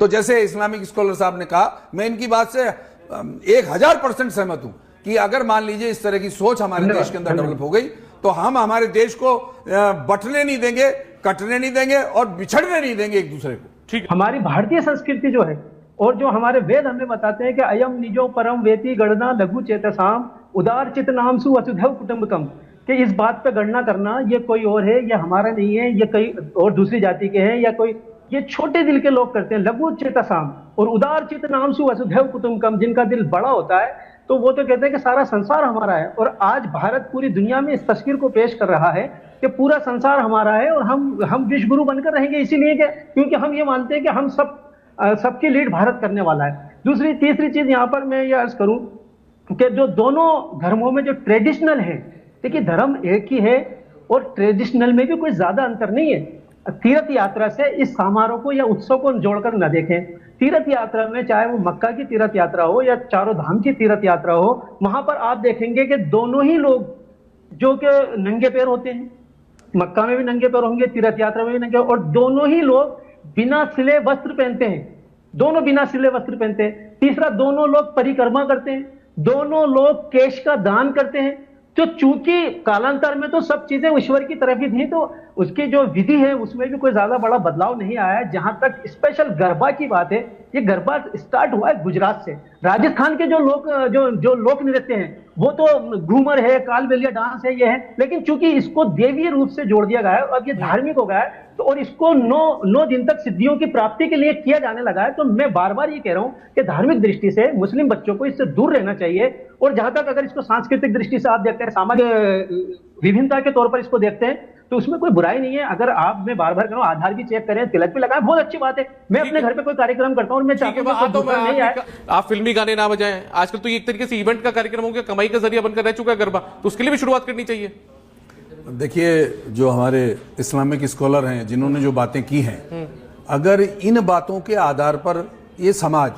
तो जैसे Islamic scholar साहब ने कहा, मैं इनकी बात से 1000% सहमत हूं कि अगर मान लीजिए इस तरह की सोच हमारे देश के अंदर डेवलप हो गई तो हम हमारे देश को बंटने नहीं देंगे, कटने नहीं देंगे और बिछड़ने नहीं देंगे एक दूसरे को। ठीक है। हमारी भारतीय संस्कृति जो है और जो हमारे वेद हमें बताते हैं कि अयम निजो परम वेति गणना लघु चेतसाम उदार चित नाम सु वसुधैव कुटुंबकम, कि इस बात पे गणना करना ये कोई और है, ये हमारा नहीं है, ये कई और दूसरी जाति के हैं या कोई, ये छोटे दिल के लोग करते हैं। लघु चेतसाम और उदार चित नाम सु वसुधैव कुटुंबकम, जिनका दिल बड़ा होता है तो वो तो कहते हैं कि सारा संसार हमारा है। और आज भारत पूरी दुनिया में इस तस्वीर को पेश कर रहा है कि पूरा संसार हमारा है और हम विश्व गुरु बनकर रहेंगे, इसीलिए क्योंकि हम ये मानते हैं कि हम सबकी लीड भारत करने वाला है। दूसरी तीसरी चीज यहाँ पर मैं ये अर्ज करूं कि जो दोनों धर्मों में जो ट्रेडिशनल है, देखिए धर्म एक ही है और ट्रेडिशनल में भी कोई ज्यादा अंतर नहीं है। तीर्थ यात्रा से इस समारोह को या उत्सव को जोड़कर न देखें। तीर्थ यात्रा में चाहे वो मक्का की तीर्थ यात्रा हो या चारों धाम की तीर्थ यात्रा हो, वहां पर आप देखेंगे कि दोनों ही लोग जो कि नंगे पैर होते हैं, मक्का में भी नंगे पैर होंगे, तीर्थ यात्रा में भी नंगे, और दोनों ही लोग बिना सिले वस्त्र पहनते हैं, दोनों बिना सिले वस्त्र पहनते हैं। तीसरा, दोनों लोग परिक्रमा करते हैं, दोनों लोग केश का दान करते हैं। तो चूंकि कालांतर में तो सब चीजें ईश्वर की तरफ ही थी, तो उसकी जो विधि है उसमें भी कोई ज्यादा बड़ा बदलाव नहीं आया है। जहां तक स्पेशल गरबा की बात है, ये गरबा स्टार्ट हुआ है गुजरात से। राजस्थान के जो लोक नृत्य हैं वो तो घूमर है, कालबेलिया डांस है, ये है, लेकिन चूंकि इसको देवीय रूप से जोड़ दिया गया है और ये धार्मिक हो गया है तो और इसको 9 दिन तक सिद्धियों की प्राप्ति के लिए किया जाने लगा है। तो मैं बार बार ये कह रहा हूं कि धार्मिक दृष्टि से मुस्लिम बच्चों को इससे दूर रहना चाहिए। और जहां तक अगर इसको सांस्कृतिक दृष्टि से आप देखते हैं, सामाजिक विभिन्नता के तौर पर इसको देखते हैं, तो उसमें कोई बुराई नहीं है। अगर आप, मैं बार बार कह रहा हूं, आधार भी चेक करें, तिलक भी लगाएं, बहुत अच्छी बात है। मैं अपने घर पे कोई कार्यक्रम करता हूं और मैं चाहता हूं कि नहीं आए, आप फिल्मी गाने ना बजाएं। आजकल तो ये एक तरीके से इवेंट का कार्यक्रम हो गया, कमाई का जरिया बनकर रह चुका है गरबा, तो उसके लिए भी शुरुआत करनी चाहिए। देखिए, जो हमारे इस्लामिक स्कॉलर हैं जिन्होंने जो बातें की हैं, अगर इन बातों के आधार पर ये समाज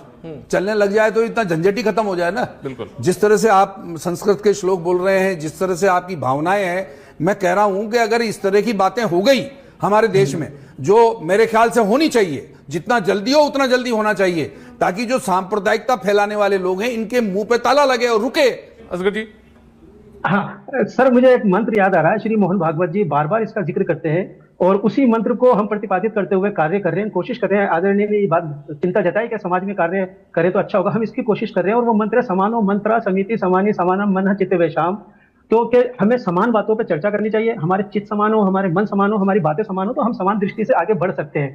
चलने लग जाए तो इतना झंझट ही खत्म हो जाए ना। बिल्कुल। जिस तरह से आप संस्कृत के श्लोक बोल रहे हैं, जिस तरह से आपकी भावनाएं हैं, मैं कह रहा हूं कि अगर इस तरह की बातें हो गई हमारे देश में, जो मेरे ख्याल से होनी चाहिए, जितना जल्दी हो उतना जल्दी होना चाहिए, ताकि जो सांप्रदायिकता फैलाने वाले लोग हैं इनके मुंह पे ताला लगे और रुके। असगर जी। हाँ सर, मुझे एक मंत्र याद आ रहा है, श्री मोहन भागवत जी बार बार इसका जिक्र करते हैं और उसी मंत्र को हम प्रतिपादित करते हुए कार्य कर रहे हैं, कोशिश कर रहे हैं। आदरणीय ने ये बात चिंता जताई कि समाज में कार्य करे तो अच्छा होगा, हम इसकी कोशिश कर रहे हैं। और वो मंत्र है, समानो मंत्रा समिति समानी समानम मन चित्त वैशाम। क्योंकि हमें समान बातों पर चर्चा करनी चाहिए, हमारे चित्त समान हो, हमारे मन समान हो, हमारी बातें समान हो, तो हम समान दृष्टि से आगे बढ़ सकते हैं।